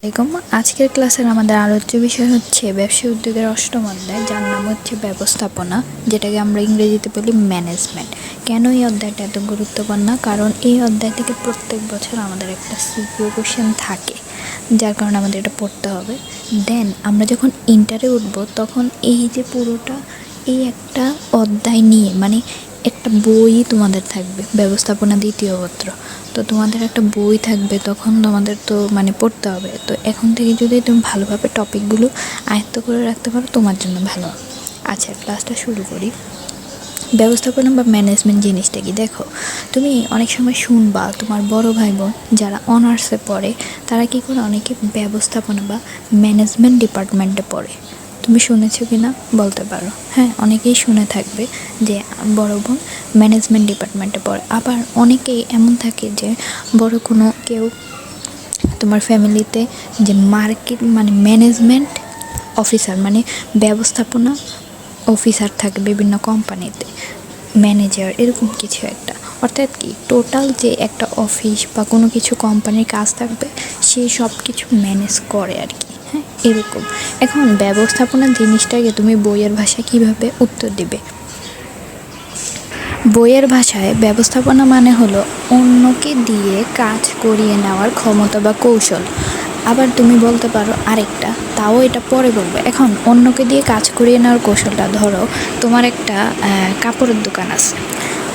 আসসালামাইকুম। আজকের ক্লাসের আমাদের আলোচ্য বিষয় হচ্ছে ব্যবসা উদ্যোগের অষ্টম অধ্যায়, যার নাম হচ্ছে ব্যবস্থাপনা, যেটাকে আমরা ইংরেজিতে বলি ম্যানেজমেন্ট। কেন এই অধ্যায়টা এত গুরুত্বপূর্ণ? কারণ এই অধ্যায় থেকে প্রত্যেক বছর আমাদের একটা সিকিউ কোশ্চেন থাকে, যার কারণে আমাদের এটা পড়তে হবে। দেন আমরা যখন ইন্টারে উঠব তখন এই যে পুরোটা এই একটা অধ্যায় নিয়ে একটা বই তোমাদের থাকবে, ব্যবস্থাপনা দ্বিতীয় পত্র। তো তোমাদের একটা বই থাকবে, তখন তোমাদের তো পড়তে হবে। তো এখন থেকে যদি তুমি ভালোভাবে টপিকগুলো আয়ত্ত করে রাখতে পারো তোমার জন্য ভালো। আচ্ছা, ক্লাসটা শুরু করি। ব্যবস্থাপনা বা ম্যানেজমেন্ট জিনিসটা কি? দেখো, তুমি অনেক সময় শুনবা তোমার বড় ভাই বোন যারা অনার্সে পড়ে তারা কী করে, অনেকে ব্যবস্থাপনা বা ম্যানেজমেন্ট ডিপার্টমেন্টে পড়ে। তুমি শুনেছো কি না বলতে পারো? হ্যাঁ, অনেকেই শুনে থাকবে যে বড় বোন ম্যানেজমেন্ট ডিপার্টমেন্টে পড়ে। আবার অনেকেই এমন থাকে যে বড় কোনো কেউ তোমার ফ্যামিলিতে যে মার্কেট ম্যানেজমেন্ট অফিসার ব্যবস্থাপনা অফিসার থাকে বিভিন্ন কোম্পানিতে, ম্যানেজার, এরকম কিছু একটা। অর্থাৎ কি, টোটাল যে একটা অফিস বা কোনো কিছু কোম্পানির কাজ থাকবে সে সব কিছু ম্যানেজ করে আর কি। হ্যাঁ, এরকম। এখন ব্যবস্থাপনা জিনিসটাকে তুমি বইয়ের ভাষায় কীভাবে উত্তর দিবে? বইয়ের ভাষায় ব্যবস্থাপনা হলো অন্যকে দিয়ে কাজ করিয়ে নেওয়ার ক্ষমতা বা কৌশল। আবার তুমি বলতে পারো আরেকটা, তাও এটা পরে বলবো। এখন অন্যকে দিয়ে কাজ করিয়ে নেওয়ার কৌশলটা, ধরো তোমার একটা কাপড়ের দোকান আছে।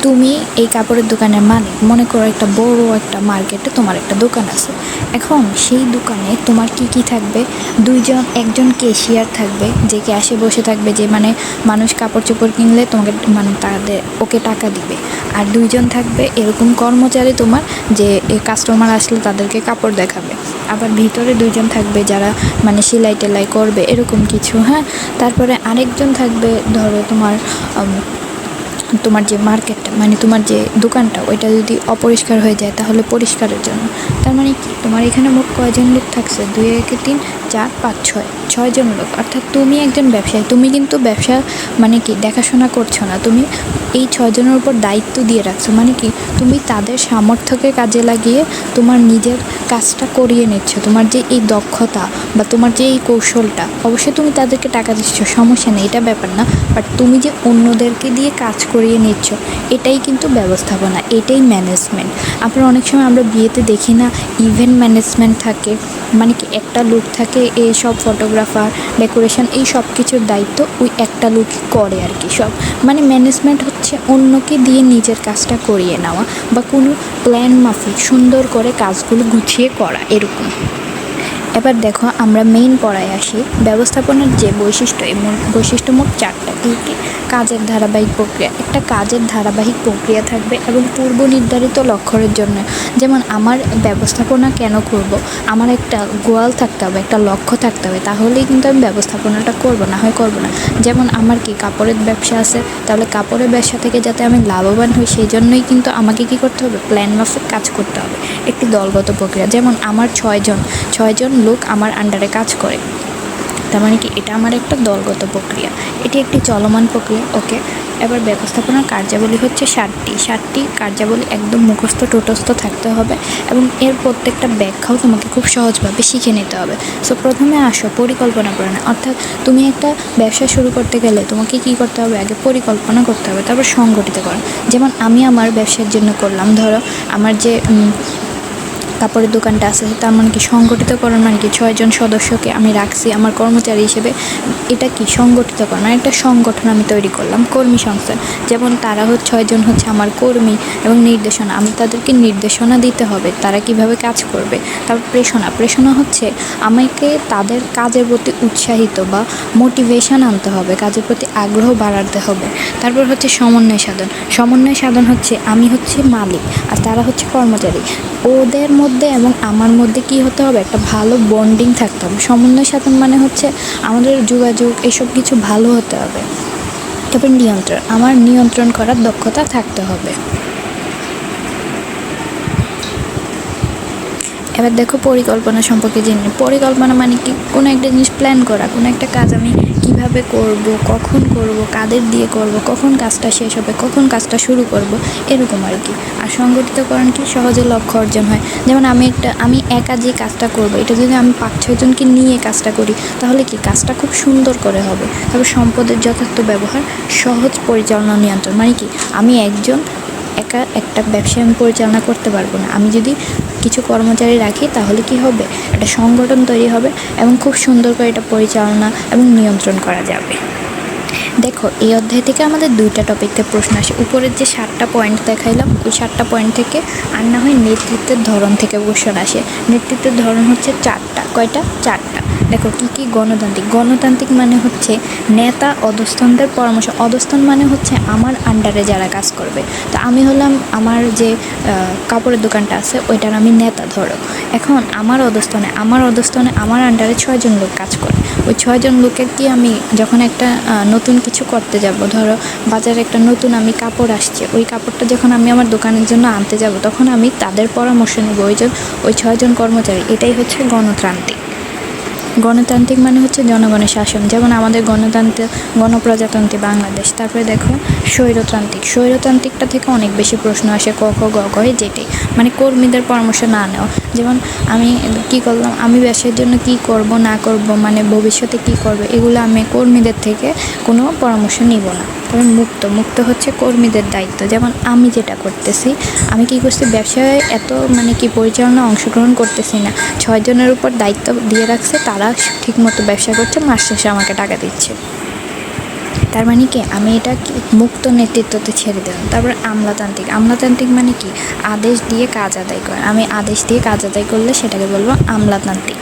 তুমি এই কাপড়ের দোকানের মালিক, মনে করো একটা বড় একটা মার্কেটে তোমার একটা দোকান আছে। এখন সেই দোকানে তোমার কি থাকবে? একজন ক্যাশিয়ার থাকবে, যে ক্যাশে বসে থাকবে, যে মানুষ কাপড় চোপড় কিনলে তোমাকে ওকে টাকা দিবে। আর দুইজন থাকবে এরকম কর্মচারী তোমার, যে কাস্টমার আসলে তাদেরকে কাপড় দেখাবে। আবার ভিতরে দুইজন থাকবে যারা সেলাই টেলাই করবে, এরকম কিছু। হ্যাঁ, তারপরে আরেকজন থাকবে, ধরো তোমার যে মার্কেটটা তোমার যে দোকানটা, ওইটা যদি অপরিষ্কার হয়ে যায় তাহলে পরিষ্কারের জন্য। তার কি, তোমার এখানে মোট কয়জন লোক থাকছে? 2 একে 3 4 5 6জন লোক। অর্থাৎ তুমি একজন ব্যবসায়ী, তুমি কিন্তু ব্যবসা কি দেখাশোনা করছো না, তুমি এই 6জনের উপর দায়িত্ব দিয়ে রাখছো। কি, তুমি তাদের সামর্থ্যকে কাজে লাগিয়ে তোমার নিজের কাজটা করিয়ে নিচ্ছ। তোমার যে এই দক্ষতা বা তোমার যে এই কৌশলটা, অবশ্যই তুমি তাদেরকে টাকা দিচ্ছ, সমস্যা নেই, এটা ব্যাপার না। বাট তুমি যে অন্যদেরকে দিয়ে কাজ করিয়ে নিচ্ছ, এটাই কিন্তু ব্যবস্থাপনা, এটাই ম্যানেজমেন্ট। আবার অনেক সময় আমরা বিয়েতে দেখি না, ইভেন্ট ম্যানেজমেন্ট থাকে, কি একটা লোক থাকে, এই সব ফটোগ্রাফার, ডেকোরেশন, এই সব কিছুর দায়িত্ব ওই একটা লোকই করে আর কি। সব ম্যানেজমেন্ট হচ্ছে অন্যকে দিয়ে নিজের কাজটা করিয়ে নেওয়া, বা কোনো প্ল্যান মাফিক সুন্দর করে কাজগুলো গুছিয়ে করা, এরকম। এবার দেখো, আমরা মেইন পড়ায় আসি। ব্যবস্থাপনার যে বৈশিষ্ট্য, এই বৈশিষ্ট্য মোট 4টা। কি? কাজের ধারাবাহিক প্রক্রিয়া। একটা কাজের ধারাবাহিক প্রক্রিয়া থাকবে এবং পূর্ব নির্ধারিত লক্ষ্যের জন্য। যেমন আমার ব্যবস্থাপনা কেন করব, আমার একটা গোয়াল থাকতে হবে, একটা লক্ষ্য থাকতে হবে, তাহলেই কিন্তু আমি ব্যবস্থাপনাটা করব, না হয় করব না। যেমন আমার কি কাপড়ের ব্যবসা আছে, তাহলে কাপড়ের ব্যবসা থেকে যাতে আমি লাভবান হই, সেই জন্যই কিন্তু আমাকে কি করতে হবে? প্ল্যান মাফিক কাজ করতে হবে, একটি দলগত প্রক্রিয়া। যেমন আমার 6জন লোক আমার আন্ডারে কাজ করে, তার কি এটা আমার একটা দলগত প্রক্রিয়া, এটি একটি চলমান প্রক্রিয়া। ওকে। এবার ব্যবস্থাপনার কার্যাবলী হচ্ছে 7টি কার্যাবলী, একদম মুখস্থ টোটস্থ থাকতে হবে এবং এর প্রত্যেকটা ব্যাখ্যাও তোমাকে খুব সহজভাবে শিখে নিতে হবে। সো প্রথমে আসো পরিকল্পনা প্রণয়ন। অর্থাৎ তুমি একটা ব্যবসা শুরু করতে গেলে তোমাকে কি করতে হবে? আগে পরিকল্পনা করতে হবে, তারপর সংগঠিত করা। যেমন আমি আমার ব্যবসার জন্য করলাম, ধরো আমার যে কাপড়ের দোকানটা আছে, তার কি সংগঠিতকরণ, কি 6জন সদস্যকে আমি রাখছি আমার কর্মচারী হিসেবে। এটা কি সংগঠিতকরণ, একটা সংগঠন আমি তৈরি করলাম, কর্মী সংস্থান। যেমন তারা 6জন হচ্ছে আমার কর্মী, এবং নির্দেশনা, আমি তাদেরকে নির্দেশনা দিতে হবে তারা কিভাবে কাজ করবে। তারপর প্রেষণা হচ্ছে আমাকে তাদের কাজের প্রতি উৎসাহিত বা মোটিভেশন আনতে হবে, কাজের প্রতি আগ্রহ বাড়াতে হবে। তারপর হচ্ছে সমন্বয় সাধন হচ্ছে আমি হচ্ছে মালিক আর তারা হচ্ছে কর্মচারী, ওদের মধ্যে এবং আমার মধ্যে কি হতে হবে? একটা ভালো বন্ডিং থাকতে হবে। সমন্বয় সাধন হচ্ছে আমাদের যোগাযোগ, এসব কিছু ভালো হতে হবে। তারপর নিয়ন্ত্রণ, আমার নিয়ন্ত্রণ করার দক্ষতা থাকতে হবে। এবার দেখো পরিকল্পনা সম্পর্কে জেনে পরিকল্পনা মানে কি কোনো একটা জিনিস প্ল্যান করা, কোনো একটা কাজ আমি কিভাবে করব, কখন করব, কাদের দিয়ে করব, কখন কাজটা শেষ হবে, কখন কাজটা শুরু করব, এরকম আর কি। আর সংগঠিতকরণ কি সহজে লক্ষ্য অর্জন হয়। যেমন আমি একা যে কাজটা করব এটা যদি আমি 5-6 জনকে নিয়ে কাজটা করি তাহলে কি কাজটা খুব সুন্দর করে হবে। তারপর সম্পদের যথার্থ ব্যবহার, সহজ পরিচালনা নিয়ন্ত্রণ মানে কি আমি একজন একা একটা ব্যবসা আমি পরিচালনা করতে পারবো না। আমি যদি কিছু কর্মচারী রাখি তাহলে কি হবে, একটা সংগঠন তৈরি হবে এবং খুব সুন্দর করে এটা পরিচালনা এবং নিয়ন্ত্রণ করা যাবে। দেখো এই অধ্যায় থেকে আমাদের 2টা টপিকতে প্রশ্ন আসে। উপরের যে 7টা পয়েন্ট দেখাইলাম ওই 7টা পয়েন্ট থেকে, আর না হয় নেতৃত্বের ধরন থেকে কোশ্চেন আসে। নেতৃত্বের ধরন হচ্ছে 4টা। কয়টা? 4টা। দেখো কী কী? গণতান্ত্রিক মানে হচ্ছে নেতা অধস্তনদের পরামর্শ। অধস্তন মানে হচ্ছে আমার আন্ডারে যারা কাজ করবে। তো আমি হলাম আমার যে কাপড়ের দোকানটা আছে ওইটার আমি নেতা ধরো। এখন আমার অধস্তনে আমার আন্ডারে 6 জন লোক কাজ করে। ওই 6 জন লোকের কি আমি যখন একটা নতুন কিছু করতে যাব, ধরো বাজারে একটা নতুন আমি কাপড় আসছে, ওই কাপড়টা যখন আমি আমার দোকানের জন্য আনতে যাব তখন আমি তাদের পরামর্শ নেব। ওই 6 জন কর্মচারী। এটাই হচ্ছে গণতান্ত্রিক মানে হচ্ছে জনগণের শাসন। যেমন আমাদের গণপ্রজাতন্ত্রী বাংলাদেশ। তারপরে দেখো স্বৈরতান্ত্রিকটা থেকে অনেক বেশি প্রশ্ন আসে। ক খ গ ঘ যেটাই মানে কর্মীদের পরামর্শ না নেওয়া। যেমন আমি কি করলাম, আমি ব্যবসার জন্য কি করব না করব, মানে ভবিষ্যতে কি করব, এগুলো আমি কর্মীদের থেকে কোনো পরামর্শ নিব না। তবে মুক্ত হচ্ছে কর্মীদের দায়িত্ব। যেমন আমি যেটা করতেছি, আমি কি করছি, ব্যবসায় এত মানে কি পরিচালনা অংশগ্রহণ করতেছি না, 6 জনের উপর দায়িত্ব দিয়ে রাখছে, তারা ঠিকমতো ব্যবসা করছে, মাস শেষে আমাকে টাকা দিচ্ছে। তার মানে কি আমি এটা মুক্ত নেতৃত্বতে ছেড়ে দিলাম। তারপর আমলাতান্ত্রিক মানে কি আদেশ দিয়ে কাজ আদায় করে। আমি আদেশ দিয়ে কাজ আদায় করলে সেটাকে বলবো আমলাতান্ত্রিক।